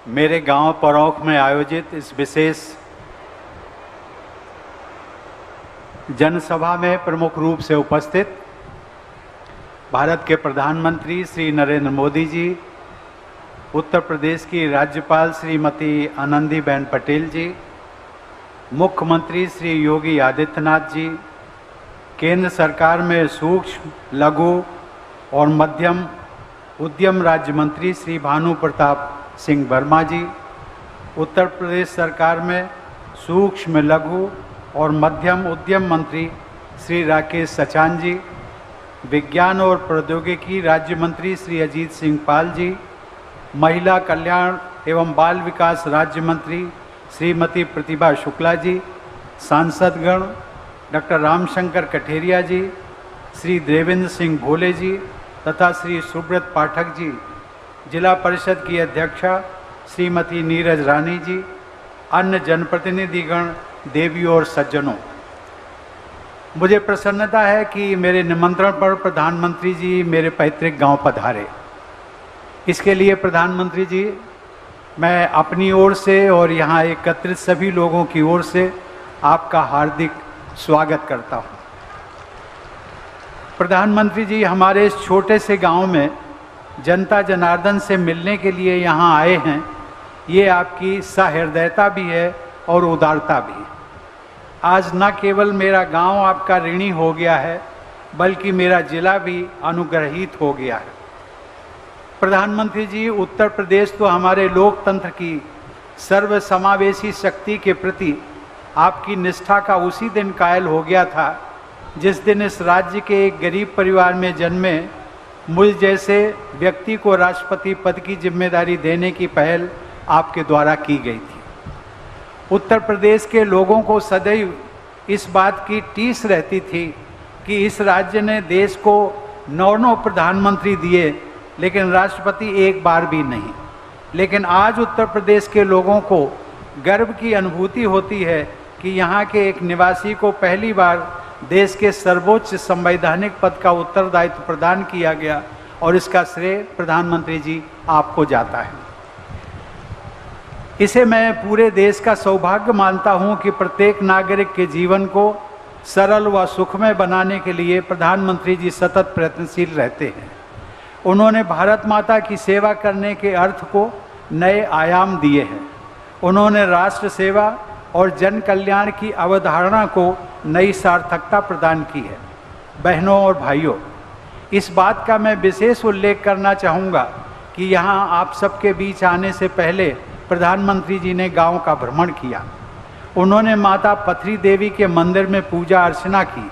मेरे गांव परौख में आयोजित इस विशेष जनसभा में प्रमुख रूप से उपस्थित भारत के प्रधानमंत्री श्री नरेंद्र मोदी जी, उत्तर प्रदेश की राज्यपाल श्रीमती आनंदीबेन पटेल जी, मुख्यमंत्री श्री योगी आदित्यनाथ जी, केंद्र सरकार में सूक्ष्म, लघु और मध्यम उद्यम राज्य मंत्री श्री भानु प्रताप सिंह वर्मा जी, उत्तर प्रदेश सरकार में सूक्ष्म, लघु और मध्यम उद्यम मंत्री श्री राकेश सचान जी, विज्ञान और प्रौद्योगिकी राज्य मंत्री श्री अजीत सिंह पाल जी, महिला कल्याण एवं बाल विकास राज्य मंत्री श्रीमती प्रतिभा शुक्ला जी, सांसदगण डॉक्टर रामशंकर कठेरिया जी, श्री देवेंद्र सिंह भोले जी तथा श्री सुब्रत पाठक जी, जिला परिषद की अध्यक्षा श्रीमती नीरज रानी जी, अन्य जनप्रतिनिधिगण, देवियों और सज्जनों, मुझे प्रसन्नता है कि मेरे निमंत्रण पर प्रधानमंत्री जी मेरे पैतृक गांव पधारे। इसके लिए प्रधानमंत्री जी, मैं अपनी ओर से और यहाँ एकत्रित सभी लोगों की ओर से आपका हार्दिक स्वागत करता हूँ। प्रधानमंत्री जी हमारे इस छोटे से गांव में जनता जनार्दन से मिलने के लिए यहाँ आए हैं, ये आपकी सहृदयता भी है और उदारता भी। आज न केवल मेरा गांव आपका ऋणी हो गया है, बल्कि मेरा जिला भी अनुग्रहित हो गया है। प्रधानमंत्री जी, उत्तर प्रदेश तो हमारे लोकतंत्र की सर्वसमावेशी शक्ति के प्रति आपकी निष्ठा का उसी दिन कायल हो गया था जिस दिन इस राज्य के एक गरीब परिवार में जन्मे मुझ जैसे व्यक्ति को राष्ट्रपति पद की जिम्मेदारी देने की पहल आपके द्वारा की गई थी। उत्तर प्रदेश के लोगों को सदैव इस बात की टीस रहती थी कि इस राज्य ने देश को 9 प्रधानमंत्री दिए, लेकिन राष्ट्रपति एक बार भी नहीं। लेकिन आज उत्तर प्रदेश के लोगों को गर्व की अनुभूति होती है कि यहाँ के एक निवासी को पहली बार देश के सर्वोच्च संवैधानिक पद का उत्तरदायित्व प्रदान किया गया और इसका श्रेय प्रधानमंत्री जी आपको जाता है। इसे मैं पूरे देश का सौभाग्य मानता हूं कि प्रत्येक नागरिक के जीवन को सरल व सुखमय बनाने के लिए प्रधानमंत्री जी सतत प्रयत्नशील रहते हैं। उन्होंने भारत माता की सेवा करने के अर्थ को नए आयाम दिए हैं। उन्होंने राष्ट्र सेवा और जन कल्याण की अवधारणा को नई सार्थकता प्रदान की है। बहनों और भाइयों, इस बात का मैं विशेष उल्लेख करना चाहूँगा कि यहाँ आप सबके बीच आने से पहले प्रधानमंत्री जी ने गांव का भ्रमण किया। उन्होंने माता पथरी देवी के मंदिर में पूजा अर्चना की,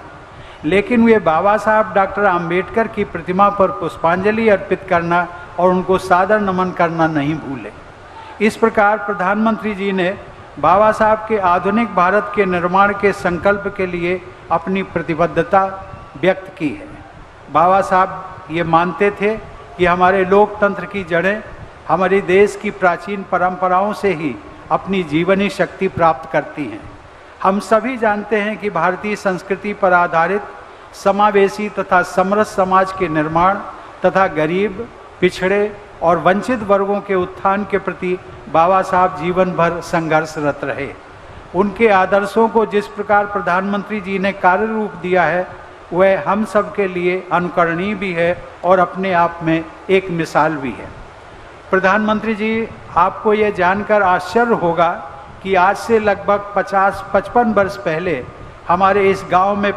लेकिन वे बाबा साहब डॉक्टर आम्बेडकर की प्रतिमा पर पुष्पांजलि अर्पित करना और उनको सादर नमन करना नहीं भूले। इस प्रकार प्रधानमंत्री जी ने बाबा साहब के आधुनिक भारत के निर्माण के संकल्प के लिए अपनी प्रतिबद्धता व्यक्त की है। बाबा साहब ये मानते थे कि हमारे लोकतंत्र की जड़ें हमारे देश की प्राचीन परंपराओं से ही अपनी जीवनी शक्ति प्राप्त करती हैं। हम सभी जानते हैं कि भारतीय संस्कृति पर आधारित समावेशी तथा समरस समाज के निर्माण तथा गरीब, पिछड़े और वंचित वर्गों के उत्थान के प्रति बाबा साहब जीवन भर संघर्षरत रहे। उनके आदर्शों को जिस प्रकार प्रधानमंत्री जी ने कार्य रूप दिया है, वह हम सब के लिए अनुकरणीय भी है और अपने आप में एक मिसाल भी है। प्रधानमंत्री जी, आपको यह जानकर आश्चर्य होगा कि आज से लगभग 50-55 वर्ष पहले हमारे इस गांव में